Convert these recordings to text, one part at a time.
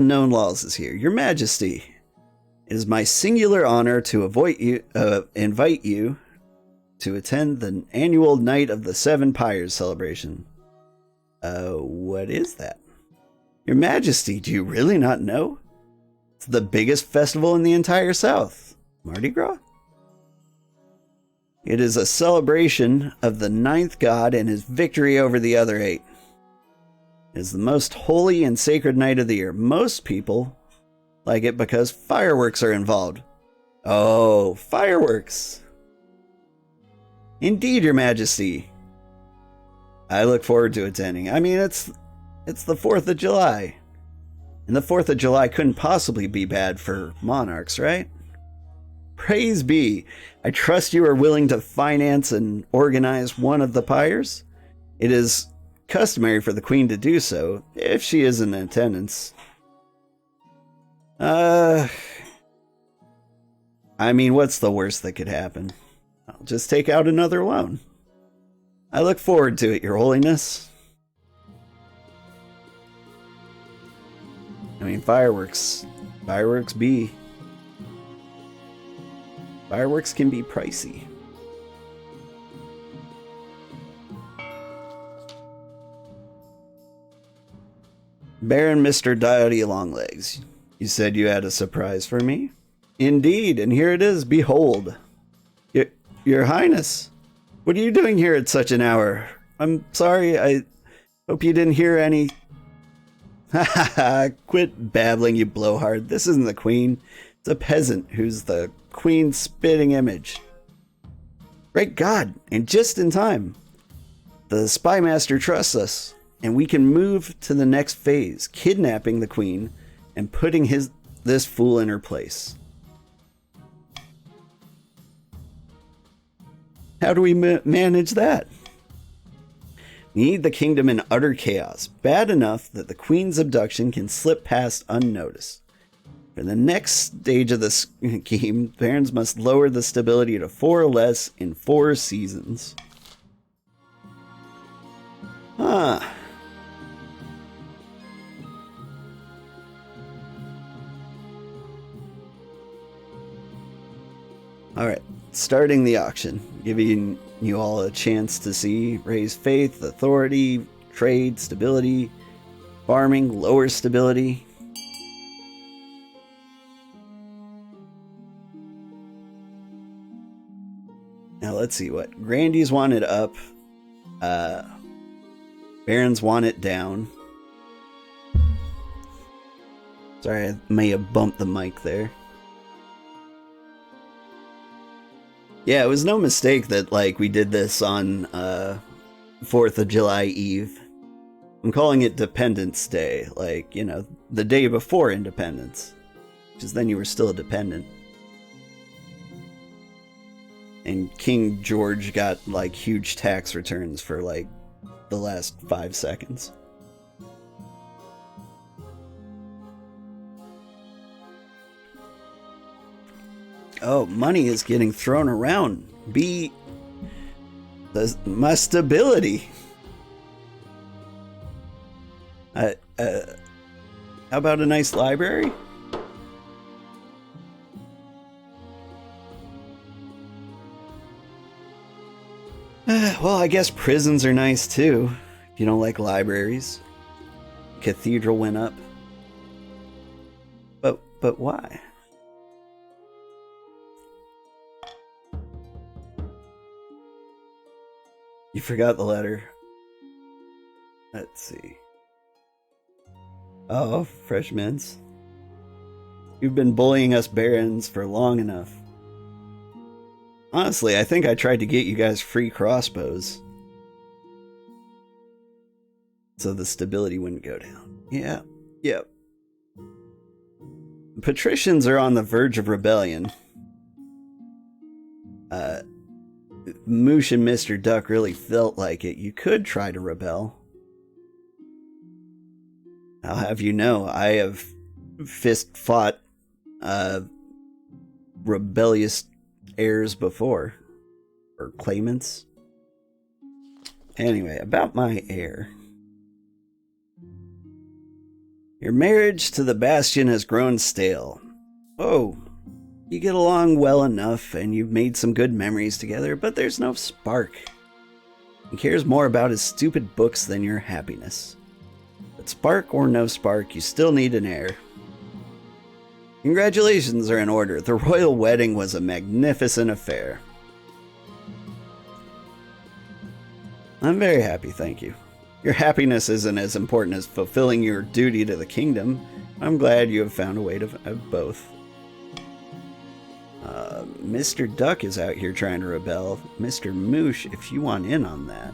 Known laws is here. Your Majesty, it is my singular honor to invite you to attend the annual Night of the Seven Pyres celebration. What is that? Your Majesty, do you really not know? It's the biggest festival in the entire South. Mardi Gras? It is a celebration of the ninth god and his victory over the other 8. It is the most holy and sacred night of the year. Most people like it because fireworks are involved. Oh, fireworks! Indeed, Your Majesty. I look forward to attending. I mean, it's the 4th of July. And the 4th of July couldn't possibly be bad for monarchs, right? Praise be. I trust you are willing to finance and organize one of the pyres. It is customary for the Queen to do so, if she is in attendance. I mean, what's the worst that could happen? I'll just take out another loan. I look forward to it, Your Holiness. I mean, fireworks be. Fireworks can be pricey. Baron Mr. Dowdy Longlegs, you said you had a surprise for me? Indeed, and here it is, behold. Your Highness, what are you doing here at such an hour? I'm sorry, I hope you didn't hear any... Ha ha ha, quit babbling, you blowhard. This isn't the Queen. It's a peasant who's the Queen's spitting image. Great God, and just in time. The Spy Master trusts us, and we can move to the next phase, kidnapping the Queen and putting this fool in her place. How do we manage that? We need the kingdom in utter chaos, bad enough that the Queen's abduction can slip past unnoticed. For the next stage of the scheme, barons must lower the stability to 4 or less in 4 seasons. Huh. Alright, starting the auction. Giving you all a chance to see, raise faith, authority, trade, stability, farming, lower stability. Now let's see what Grandees want it up. Barons want it down. Sorry, I may have bumped the mic there. Yeah, it was no mistake that, like, we did this on 4th of July Eve. I'm calling it Dependence Day, like, you know, the day before independence. Because then you were still a dependent. And King George got, like, huge tax returns for, like, the last 5 seconds. Oh, money is getting thrown around. My stability. How about a nice library? Well, I guess prisons are nice too. If you don't like libraries. Cathedral went up. But why? You forgot the letter. Let's see. Oh, fresh mints. You've been bullying us barons for long enough. Honestly, I think I tried to get you guys free crossbows. So the stability wouldn't go down. Yeah, yep. The Patricians are on the verge of rebellion. Moosh and Mr. Duck really felt like it. You could try to rebel. I'll have you know, I have fought rebellious heirs before. Or claimants. Anyway, about my heir. Your marriage to the Bastion has grown stale. Oh, you get along well enough and you've made some good memories together, but there's no spark. He cares more about his stupid books than your happiness. But spark or no spark, you still need an heir. Congratulations are in order. The royal wedding was a magnificent affair. I'm very happy, thank you. Your happiness isn't as important as fulfilling your duty to the kingdom. I'm glad you have found a way to have both. Mr. Duck is out here trying to rebel. Mr. Moosh, if you want in on that.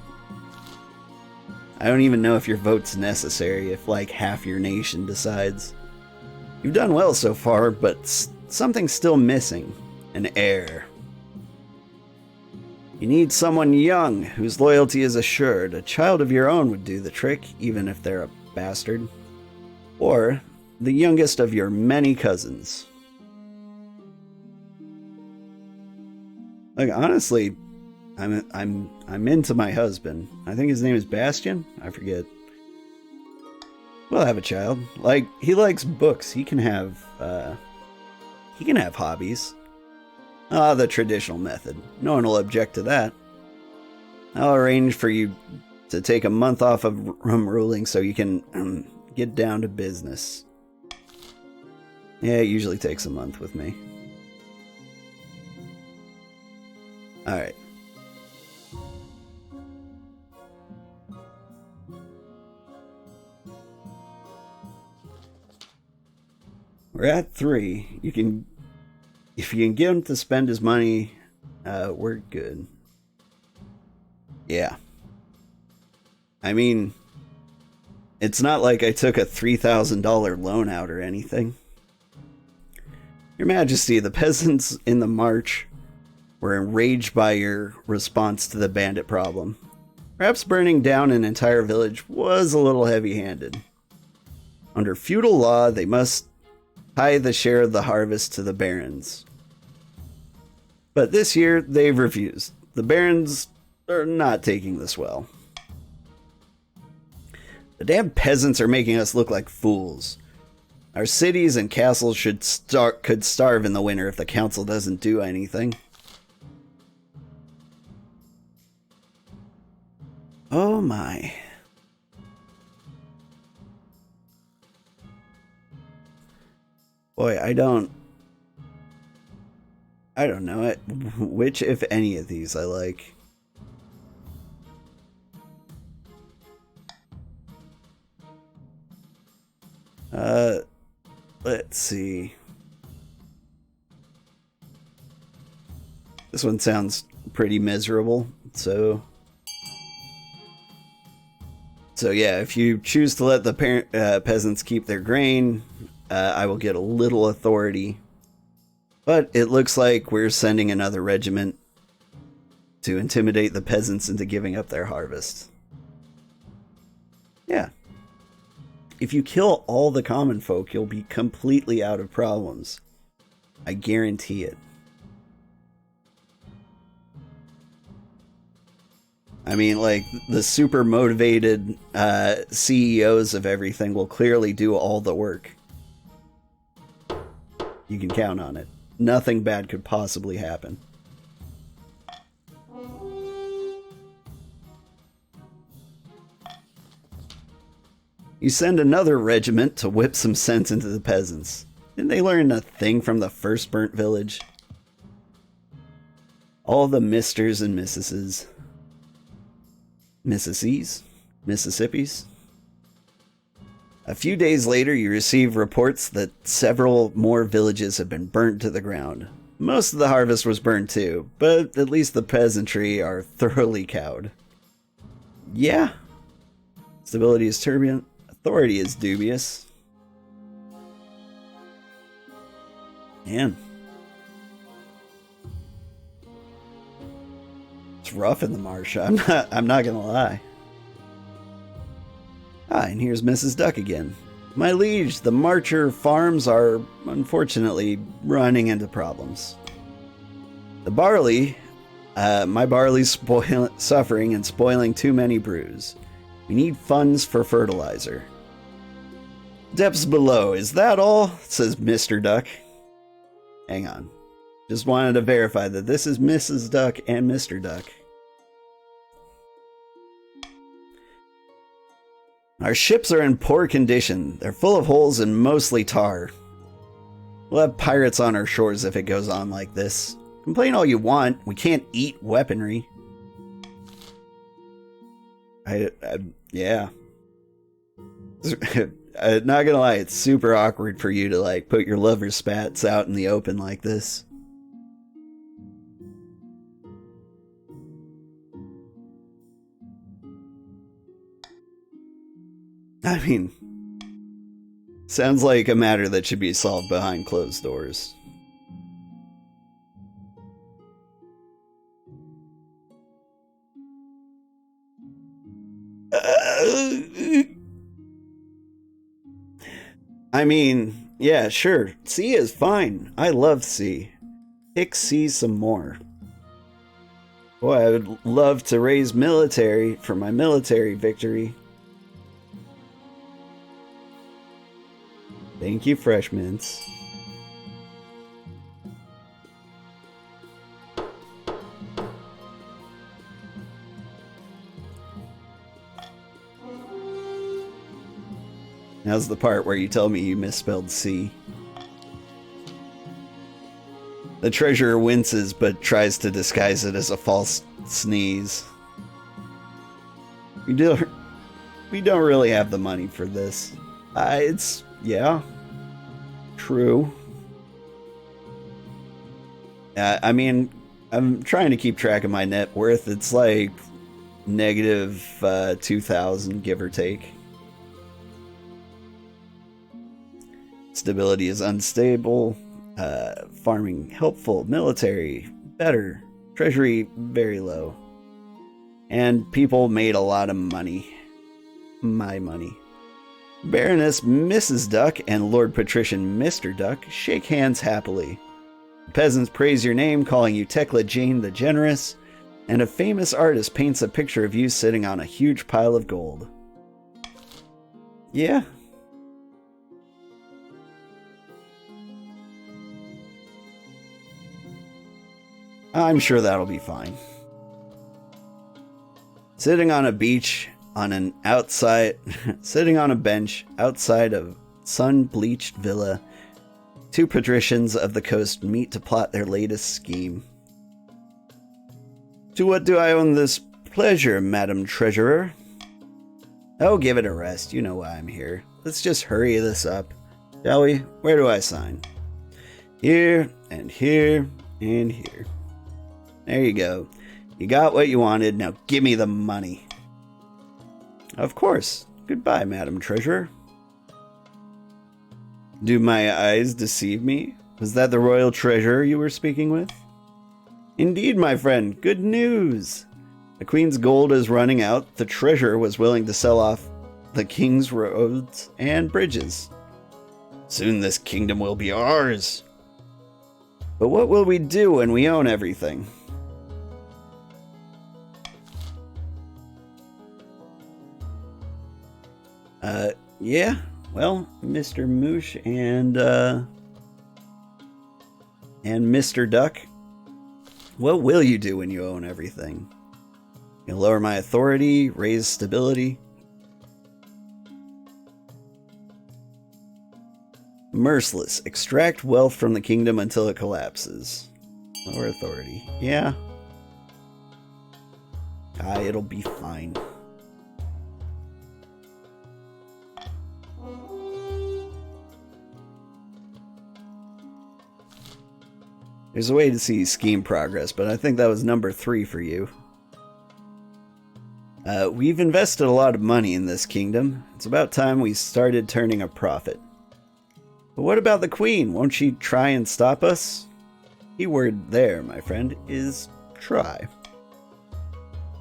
I don't even know if your vote's necessary if like half your nation decides. You've done well so far, but something's still missing. An heir. You need someone young, whose loyalty is assured. A child of your own would do the trick, even if they're a bastard. Or the youngest of your many cousins. Like, honestly, I'm into my husband. I think his name is Bastion. I forget. We'll have a child. Like, he likes books. He can have hobbies. The traditional method. No one will object to that. I'll arrange for you to take a month off of rum ruling so you can get down to business. Yeah, it usually takes a month with me. Alright. We're at 3. If you can get him to spend his money, we're good. Yeah. I mean, it's not like I took a $3,000 loan out or anything. Your Majesty, the peasants in the march were enraged by your response to the bandit problem. Perhaps burning down an entire village was a little heavy-handed. Under feudal law, they must tithe the share of the harvest to the barons. But this year, they've refused. The barons are not taking this well. The damn peasants are making us look like fools. Our cities and castles could starve in the winter if the council doesn't do anything. Oh my. Boy, I don't know it. Which, if any of these, I like. Let's see. This one sounds pretty miserable, so yeah, if you choose to let the peasants keep their grain, I will get a little authority. But it looks like we're sending another regiment to intimidate the peasants into giving up their harvest. Yeah. If you kill all the common folk, you'll be completely out of problems. I guarantee it. I mean, like, the super motivated CEOs of everything will clearly do all the work. You can count on it. Nothing bad could possibly happen. You send another regiment to whip some sense into the peasants. Didn't they learn a thing from the first burnt village? All the misters and missuses. Mississippis. A few days later, you receive reports that several more villages have been burnt to the ground. Most of the harvest was burned too, but at least the peasantry are thoroughly cowed. Yeah. Stability is turbulent. Authority is dubious. Man. It's rough in the marsh. I'm not gonna lie. And here's Mrs. Duck again. My liege, the Marcher farms are unfortunately running into problems. The barley, my barley's suffering and spoiling too many brews. We need funds for fertilizer. Depths below, is that all? Says Mr. Duck. Hang on. Just wanted to verify that this is Mrs. Duck and Mr. Duck. Our ships are in poor condition. They're full of holes and mostly tar. We'll have pirates on our shores if it goes on like this. Complain all you want. We can't eat weaponry. Yeah. Not gonna lie, it's super awkward for you to like put your lover's spats out in the open like this. I mean, sounds like a matter that should be solved behind closed doors. I mean, yeah, sure. C is fine. I love C. Pick C some more. Boy, I would love to raise military for my military victory. Thank you, Fresh Mints. Now's the part where you tell me you misspelled C. The treasurer winces but tries to disguise it as a false sneeze. We don't really have the money for this. Yeah, true. I mean, I'm trying to keep track of my net worth. It's like negative 2,000, give or take. Stability is unstable. Farming helpful. Military better. Treasury very low. And people made a lot of money. My money. Baroness Mrs. Duck and Lord Patrician Mr. Duck shake hands happily. The peasants praise your name, calling you Tekla-Jane the Generous, and a famous artist paints a picture of you sitting on a huge pile of gold. Yeah. I'm sure that'll be fine. Sitting on a bench outside of sun-bleached villa, two patricians of the coast meet to plot their latest scheme. To what do I owe this pleasure, Madam Treasurer? Oh, give it a rest. You know why I'm here. Let's just hurry this up, shall we? Where do I sign? Here, and here, and here. There you go. You got what you wanted. Now give me the money. Of course. Goodbye, Madam Treasurer. Do my eyes deceive me? Was that the royal treasurer you were speaking with? Indeed, my friend. Good news. The Queen's gold is running out. The treasurer was willing to sell off the king's roads and bridges. Soon this kingdom will be ours. But what will we do when we own everything? Yeah, well, Mr. Moosh and Mr. Duck, what will you do when you own everything? You'll lower my authority, raise stability. Merciless, extract wealth from the kingdom until it collapses. Lower authority, yeah. It'll be fine. There's a way to see scheme progress, but I think that was number 3 for you. We've invested a lot of money in this kingdom. It's about time we started turning a profit. But what about the Queen? Won't she try and stop us? Keyword there, my friend, is try.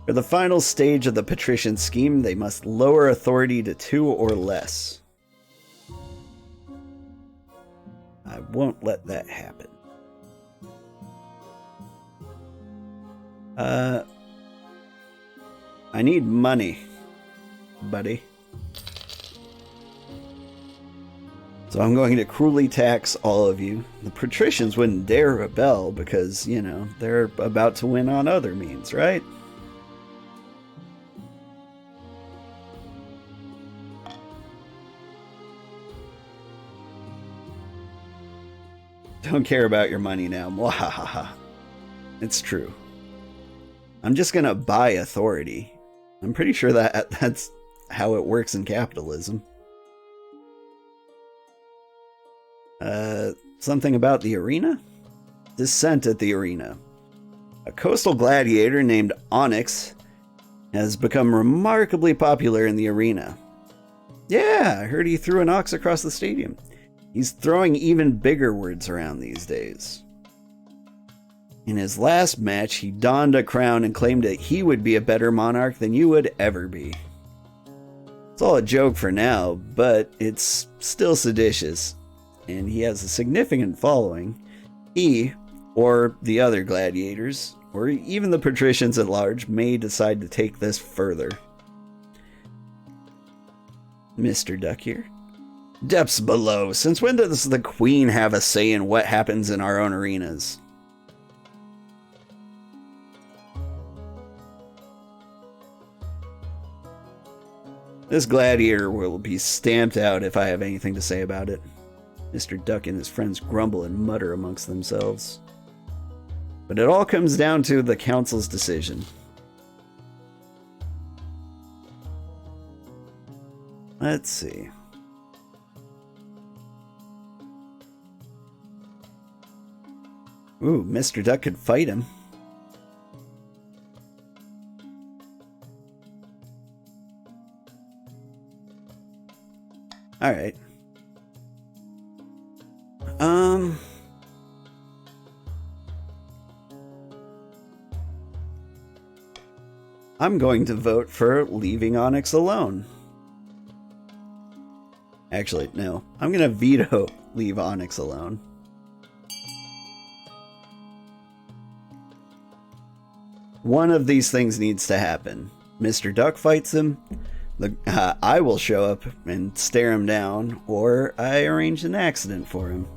For the final stage of the Patrician scheme, they must lower authority to 2 or less. I won't let that happen. I need money, buddy. So I'm going to cruelly tax all of you. The Patricians wouldn't dare rebel because, you know, they're about to win on other means, right? Don't care about your money now. Mwahaha. It's true. I'm just gonna buy authority. I'm pretty sure that's how it works in capitalism. Something about the arena? Dissent at the arena. A coastal gladiator named Onyx has become remarkably popular in the arena. Yeah, I heard he threw an ox across the stadium. He's throwing even bigger words around these days. In his last match, he donned a crown and claimed that he would be a better monarch than you would ever be. It's all a joke for now, but it's still seditious, and he has a significant following. He, or the other gladiators, or even the patricians at large, may decide to take this further. Mr. Duck here. Depths below. Since when does the Queen have a say in what happens in our own arenas? This gladiator will be stamped out if I have anything to say about it. Mr. Duck and his friends grumble and mutter amongst themselves. But it all comes down to the council's decision. Let's see. Ooh, Mr. Duck could fight him. Alright. I'm going to vote for leaving Onyx alone. Actually, no. I'm going to veto leave Onyx alone. One of these things needs to happen. Mr. Duck fights him, I will show up and stare him down, or I arrange an accident for him.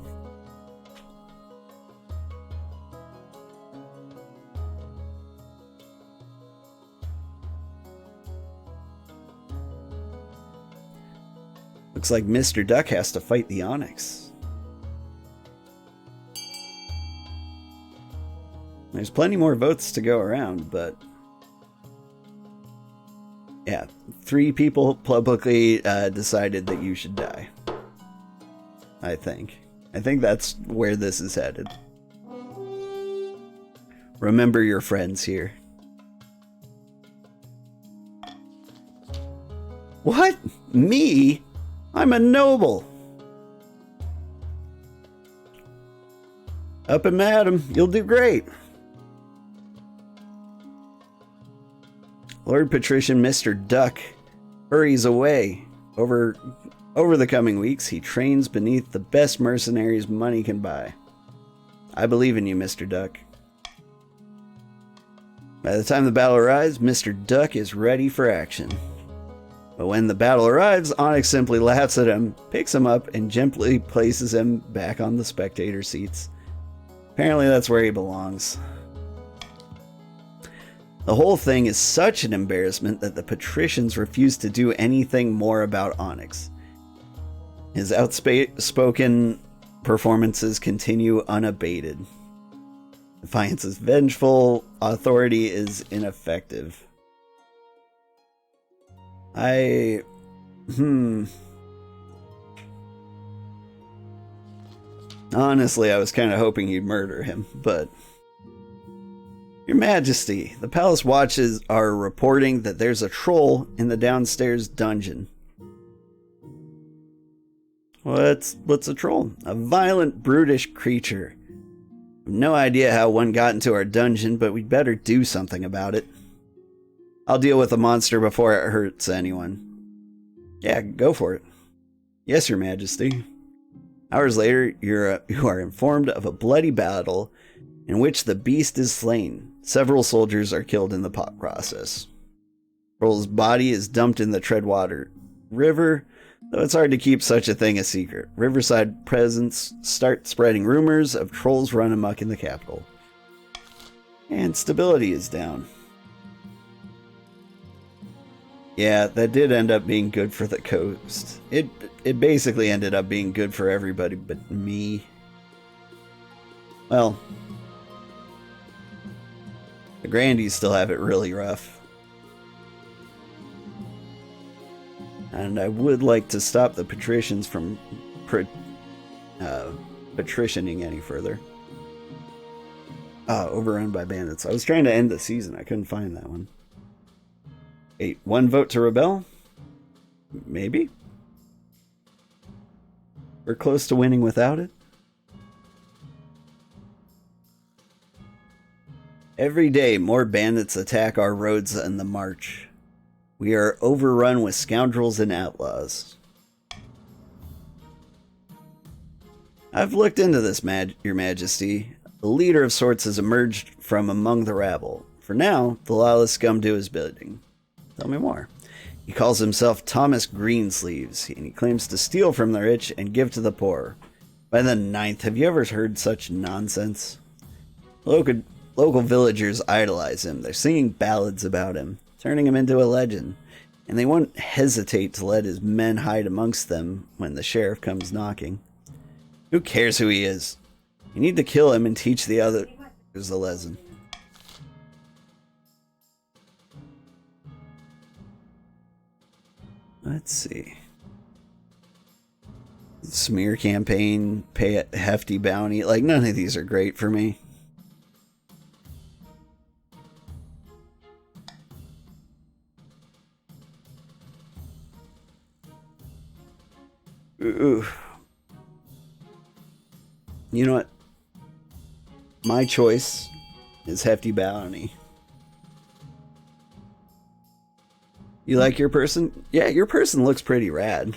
Looks like Mr. Duck has to fight the Onyx. There's plenty more votes to go around, but yeah, 3 people publicly decided that you should die. I think that's where this is headed. Remember your friends here. What? Me? I'm a noble. Up and madam, you'll do great. Lord Patrician Mr. Duck hurries away. Over the coming weeks, he trains beneath the best mercenaries money can buy. I believe in you, Mr. Duck. By the time the battle arrives, Mr. Duck is ready for action. But when the battle arrives, Onyx simply laughs at him, picks him up, and gently places him back on the spectator seats. Apparently that's where he belongs. The whole thing is such an embarrassment that the Patricians refuse to do anything more about Onyx. His outspoken performances continue unabated. Defiance is vengeful, authority is ineffective. Honestly, I was kind of hoping you'd murder him, but... Your Majesty, the palace watches are reporting that there's a troll in the downstairs dungeon. What's a troll? A violent, brutish creature. No idea how one got into our dungeon, but we'd better do something about it. I'll deal with the monster before it hurts anyone. Yeah, go for it. Yes, Your Majesty. Hours later, you are informed of a bloody battle in which the beast is slain. Several soldiers are killed in the process. Troll's body is dumped in the Treadwater River. Though it's hard to keep such a thing a secret, Riverside presence start spreading rumors of trolls run amok in the capital. And stability is down. Yeah, that did end up being good for the coast. It basically ended up being good for everybody but me. Well, the Grandees still have it really rough. And I would like to stop the Patricians from patricianing any further. Overrun by bandits. I was trying to end the season. I couldn't find that one. 1 vote to rebel? Maybe? We're close to winning without it. Every day, more bandits attack our roads in the march. We are overrun with scoundrels and outlaws. I've looked into this, Your Majesty. A leader of sorts has emerged from among the rabble. For now, the lawless scum do his bidding. Tell me more. He calls himself Thomas Greensleeves, and he claims to steal from the rich and give to the poor. By the 9th, have you ever heard such nonsense? Local villagers idolize him. They're singing ballads about him, turning him into a legend, and they won't hesitate to let his men hide amongst them when the sheriff comes knocking. Who cares who he is? You need to kill him and teach the others a lesson. Let's see. Smear campaign, pay a hefty bounty. Like, none of these are great for me. Ooh. You know what? My choice is hefty bounty. You like your person? Yeah, your person looks pretty rad.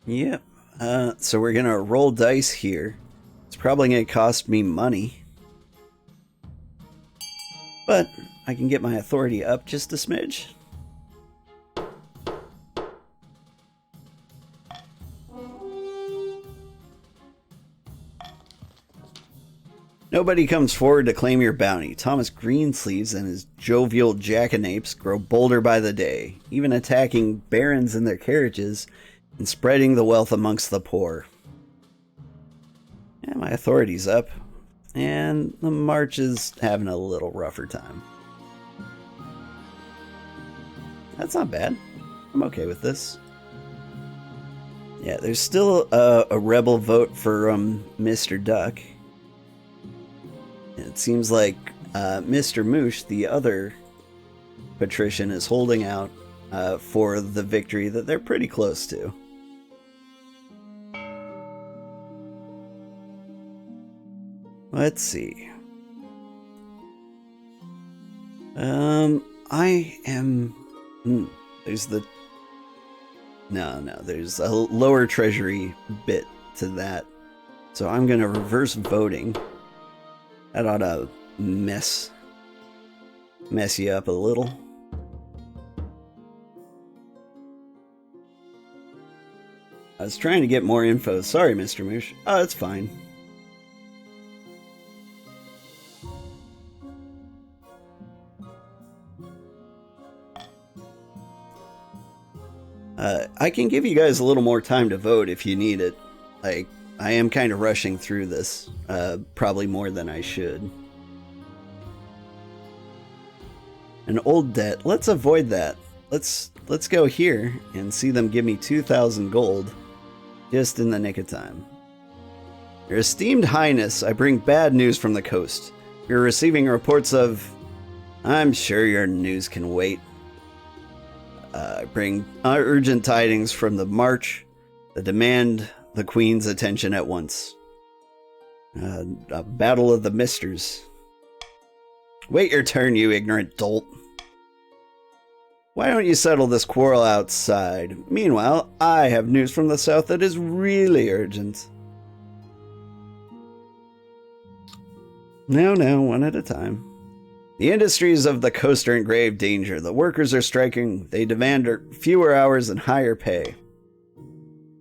Yep. So we're gonna roll dice here. It's probably gonna cost me money, but I can get my authority up just a smidge. Nobody comes forward to claim your bounty. Thomas Greensleeves and his jovial jackanapes grow bolder by the day, even attacking barons in their carriages and spreading the wealth amongst the poor. Yeah, my authority's up, and the march is having a little rougher time. That's not bad. I'm okay with this. Yeah, there's still a rebel vote for Mr. Duck. It seems like Mr. Moosh, the other patrician, is holding out for the victory that they're pretty close to. Let's see. I am... there's the... No, there's a lower treasury bit to that. So I'm going to reverse voting. That ought to mess you up a little. I was trying to get more info. Sorry, Mr. Moosh. Oh, that's fine. I can give you guys a little more time to vote if you need it. Like, I am kind of rushing through this, probably more than I should. An old debt. Let's avoid that. Let's go here and see them give me 2,000 gold just in the nick of time. Your esteemed highness, I bring bad news from the coast. You're receiving reports of... I'm sure your news can wait. I bring urgent tidings from the march that demand the Queen's attention at once. A battle of the misters. Wait your turn, you ignorant dolt. Why don't you settle this quarrel outside? Meanwhile, I have news from the south that is really urgent. No, one at a time. The industries of the coast are in grave danger. The workers are striking. They demand fewer hours and higher pay.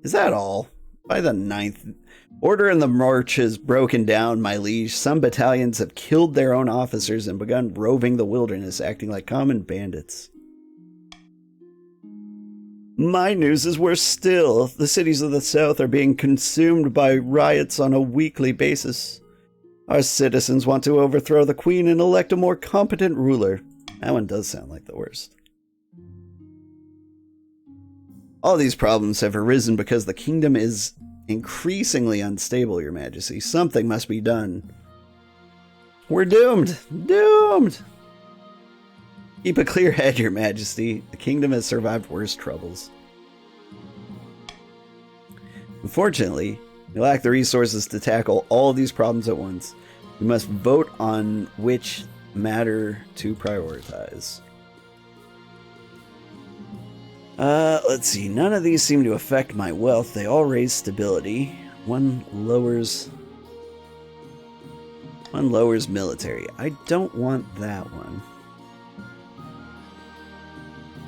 Is that all? By the 9th, order in the march is broken down, my liege. Some battalions have killed their own officers and begun roving the wilderness, acting like common bandits. My news is worse still. The cities of the south are being consumed by riots on a weekly basis. Our citizens want to overthrow the queen and elect a more competent ruler. That one does sound like the worst. All these problems have arisen because the kingdom is increasingly unstable, Your Majesty. Something must be done. We're doomed! Doomed! Keep a clear head, Your Majesty. The kingdom has survived worse troubles. Unfortunately, we lack the resources to tackle all these problems at once. We must vote on which matter to prioritize. Let's see. None of these seem to affect my wealth. They all raise stability. One lowers military. I don't want that one.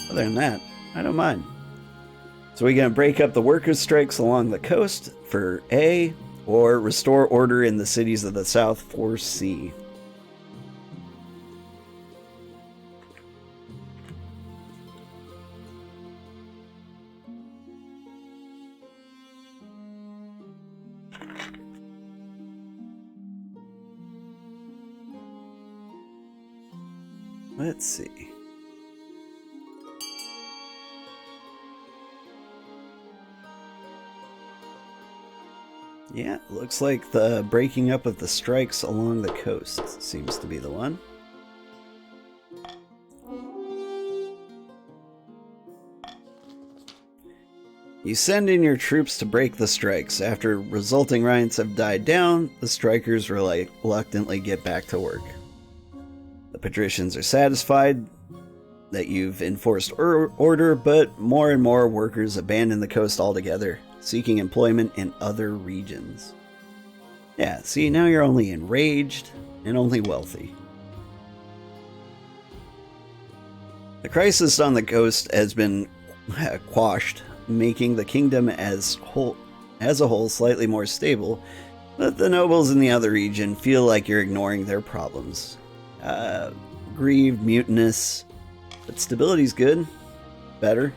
Other than that, I don't mind. So we're going to break up the workers' strikes along the coast for A, or restore order in the cities of the south for C. Let's see. Yeah, looks like the breaking up of the strikes along the coast seems to be the one. You send in your troops to break the strikes. After resulting riots have died down, the strikers reluctantly get back to work. The patricians are satisfied that you've enforced order, but more and more workers abandon the coast altogether, seeking employment in other regions. Yeah, see, now you're only enraged and only wealthy. The crisis on the coast has been quashed, making the kingdom as a whole slightly more stable, but the nobles in the other region feel like you're ignoring their problems. Grieved, mutinous, but stability's good. Better.